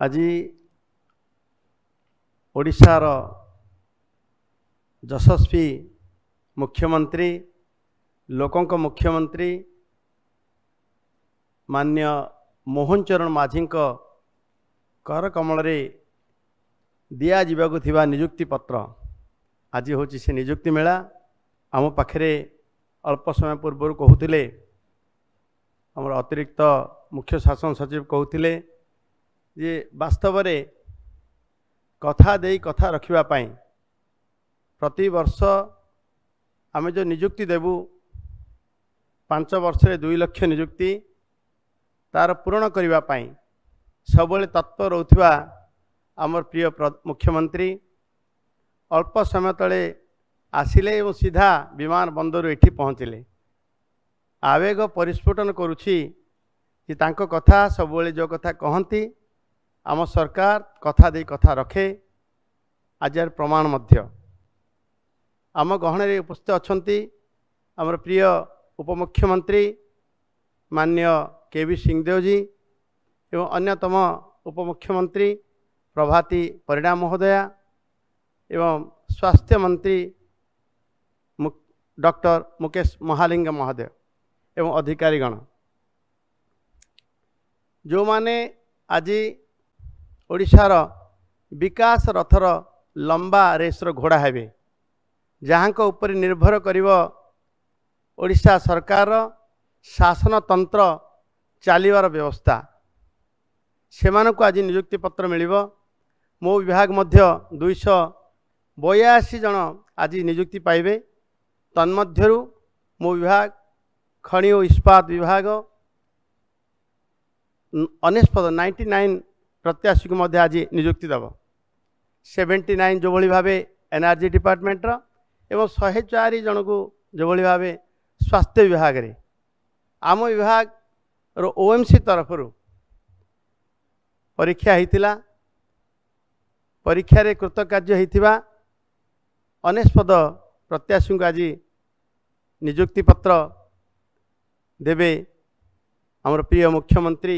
आज ओडिशार यशस्वी मुख्यमंत्री लोकंक मुख्यमंत्री मान्य मोहन चरण माझी कर कमल दिया जीवाकु थिबा नियुक्ति पत्र आज हूँ से नियुक्ति मेला आम पाखे अल्प समय पूर्व कहते आमर अतिरिक्त मुख्य शासन सचिव कहते जे वास्तव में कथा दे कथा रखापी प्रति वर्ष आम जो नियुक्ति देवु 5 वर्ष 2 लाख नियुक्ति तार पूरण करने सब तत्पर रोथुवा आमर प्रिय मुख्यमंत्री अल्प समय तले आसिले एवं सीधा विमान बंदर एठी पहुँचले आवेग परिस्फुटन करुछि कि तांको कथा सब जो कथा कहती आम सरकार कथा दे कथा रखे आज यार प्रमाण मध्य आम गहन उपस्थित अच्छा आमर प्रिय उपमुख्यमंत्री मान्य केवी सिंहदेव जी एवं अन्यतम उपमुख्यमंत्री प्रभाती परिणा महोदया एवं स्वास्थ्य मंत्री डॉक्टर मुकेश महालिंग महोदय एवं अधिकारीगण जो माने आज ओडिशार विकास रथर लंबा रेस्र घोड़ा हेबे जहाँ को ऊपर निर्भर करिवो ओडिशा सरकार शासन तंत्र चलिबार व्यवस्था सेमानकु आज नियुक्ति पत्र मिलिबो मो विभाग मध्य 282 जन आज नियुक्ति पाइबे तन्मध्यरु मो विभाग खनि और इस्पात विभाग 99 प्रत्याशी को मध्य आज नियुक्ति दब 79 जो भली भावे एनर्जी डिपार्टमेंट एवं 104 जन को जो भली भावे स्वास्थ्य विभाग रे आम विभाग रो ओएमसी तरफ परीक्षा होता परीक्षा रे कृतकार्य होता अनेस्पद प्रत्याशी को आज नियुक्ति पत्र देवे आमर प्रिय मुख्यमंत्री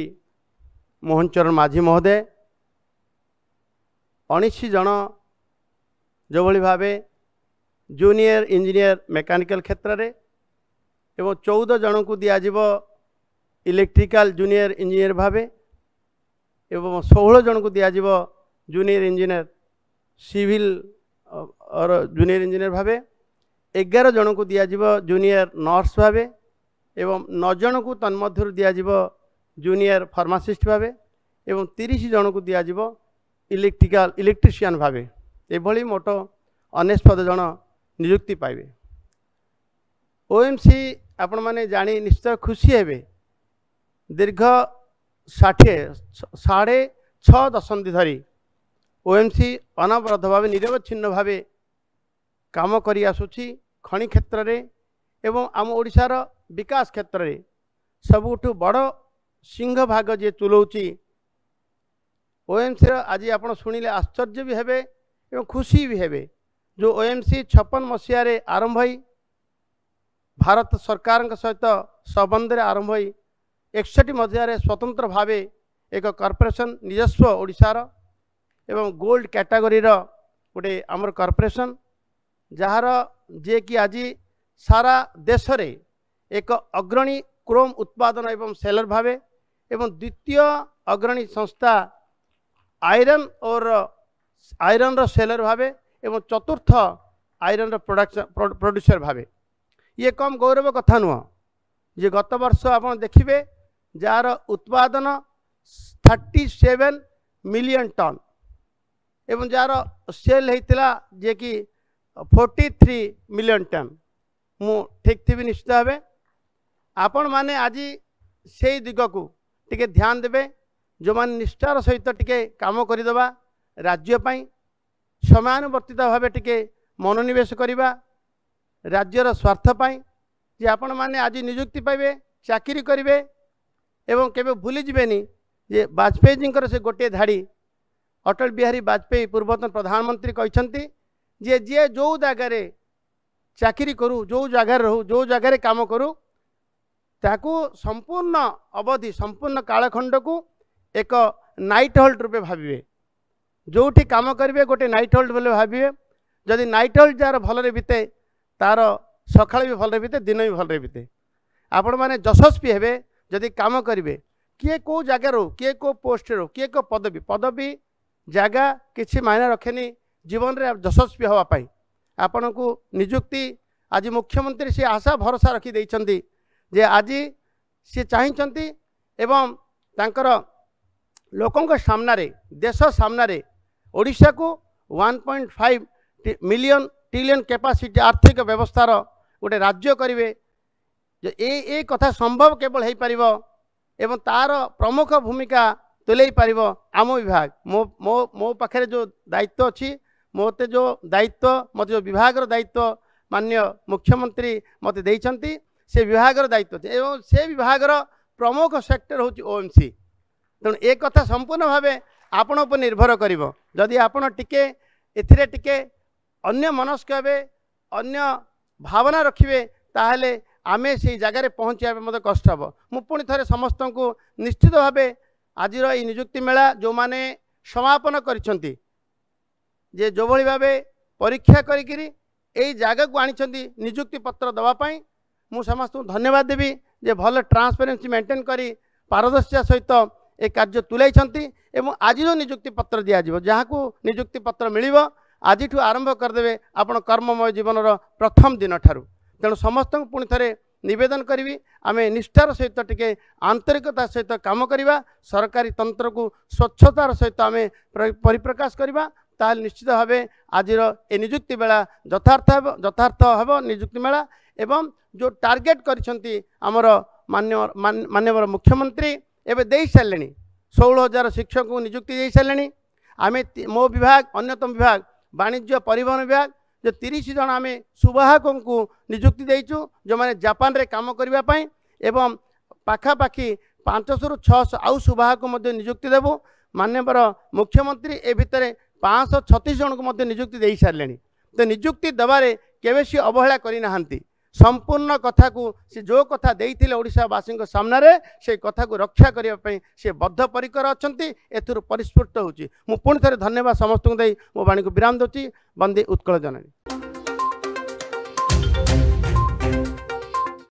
मोहन चरण माझी महोदय 19 जन जो भली भावे जूनियर इंजीनियर मेकानिकल क्षेत्र रे एवं 14 जन को दिज्व इलेक्ट्रिकल जूनियर इंजीनियर भावे एवं 16 जन को दिज्व जूनियर इंजीनियर सिविल और जूनियर इंजीनियर भावे 11 जन को दिज्व जूनियर नर्स भावे एवं 9 जन को तन्मध्य दिज्व जूनियर फार्मासिस्ट भावे एवं 30 जन को दिज्व इलेक्ट्रिशियन भावे एभली मोट 19 जन नियुक्ति पाइबे। ओएमसी आपण माने जानी निश्चय खुशी हेबे दीर्घ 6.5 दशंधि धरी ओएमसी अनवरत भाव निरवच्छिन्न भाव काम करी आसुची खनि क्षेत्र रे एवं आम ओडिशार विकास क्षेत्र रे सबुठु बड़ सिंह भाग जे तुलौची ओएमसी आज आप शुणिले आश्चर्य भी हेबे एवं खुशी भी हेबे जो ओएमसी 56 मसीह आरंभ होई भारत सरकार सहित संबंध आरंभ होई 61 मसीह स्वतंत्र भाव एक कॉर्पोरेशन निजस्व ओडिशार एवं गोल्ड कैटेगरी गोटे आमर कॉर्पोरेशन जार जे कि आज सारा देश रे एक अग्रणी क्रोम उत्पादन एवं सेलर भावे एवं द्वितीय अग्रणी संस्था आयरन और आयरन रो सेलर भावे एवं चतुर्थ आयरन रो प्रोड्यूसर भावे ये कम गौरव कथा नुह जे गत वर्ष आप देखिए जार उत्पादन 37 मिलियन टन एवं जार सेल होता जे कि 43 मिलियन टन मु ठीक थी निश्चित भाव आपण माने आज से दिग को टिके ध्यान देवे जो मान निष्ठार सहित टिके काम करदेवा राज्यपाई समयानुवर्तित भाव टिके मनोनिवेश करवा राज्यर स्वार्थपाई जे आपण माने आज नियुक्ति पाइबे चाकरी करेंगे एवं केबे भूली जिबेनी जे वाजपेयी जी से गोटे धाड़ी अटल बिहारी वाजपेयी पूर्वतन प्रधानमंत्री कहते जे जे जो जगार चाकरी करू जो जगार रहू जो जगार काम करू ताकू संपूर्ण अवधि संपूर्ण कालखंड को एक नाइट होल्ड रूपे भाविए जोठी काम करेंगे गोटे नाइट होल्ड बोले भाविए जदि नाइट होल्ड जार भलरे बीते तार सकाळ भी भलरे बीते दिन भी भलरे बीते आपण मैंने यशस्वी हेबे जदि काम करेंगे किए को जगार किए को पोस्ट रो किए को पदवी पदवी जगह किसी मायने रखेनी जीवन रे यशस्वी होगापाई आपण को निजुक्ति आज मुख्यमंत्री से आशा भरोसा रखी देइछंती जे आज सी चाहती एवं तांकर लोकों सामने देश सामने ओडिशा को 1.5 मिलियन ट्रिलियन कैपेसिटी आर्थिक व्यवस्थार गोटे राज्य करेंगे ए कथा संभव केवल हो पार एवं तार प्रमुख भूमिका तुले पार आम विभाग मो मो मो पाखे जो दायित्व अच्छी मोते जो दायित्व मत जो विभाग दायित्व माननीय मुख्यमंत्री मत देइछंती से विभाग दायित्व एवं से विभाग प्रमुख सेक्टर हूँ ओएमसी तेणु ए कथा संपूर्ण भाव आपण उपर निर्भर करिवो जदि आपण टिके एथिरे टिके अन्य मनस्क हेबे अन्य भावना रखिबे ताहले आमे से जगार पहुँचा मत कष्ट हे मु पुणी थे समस्त को निश्चित भाव आज निजुक्ति मेला जो माने समापन करिसेंती जे जो भली भाव परीक्षा करी जगह को आनी निजुक्ति पत्र दवापाई मु समस्त धन्यवाद देवी जे भल ट्रांसपेरेन्सी मेंटेन करी पारदर्शिता सहित ए कार्य तुलाई एवं आज जो निजुक्ति पत्र दिज्व जहाँ को निजुक्ति पत्र मिल आज आरंभ करदे आपण कर्ममय जीवन प्रथम दिन ठारू तेणु समस्त पुणी थे निवेदन करी आम निष्ठार सहित टिके आंतरिकता सहित काम करवा सरकारी तंत्र को स्वच्छतार सहित आम परिप्रकाश करवा ताल निश्चित भाव आज ए निजुक्ति मेला यथार्थ हे निजुक्ति मेला एवं जो टार्गेट करिसेंती आमर माननीय मुख्यमंत्री एवं दे सारे 16,000 शिक्षक को निजुक्ति दे सारे आम मो विभाग अन्यतम विभाग वाणिज्य परिवहन विभाग जो 30 जन आम सुवाहकों को निजुक्ति देचु जो माने जापान रे काम करने एवं पाखापाखि 500 ରୁ 600 आउ सुवाहक निजुक्ति देवु माननीय मुख्यमंत्री ए भितर 536 जन को निजुक्ति दे सारे तो निजुक्ति दबारे केवे सी अवहेला करना संपूर्ण कथा को से जो कथा देइथिले ओडिशावासी सामने से कथा को रक्षा करने से बद्धपरिकर अच्छा एथुर परिस्फुट होची मु पुणी थे धन्यवाद समस्त को दे मो वाणी को विराम दूची वंदे उत्कल जननी।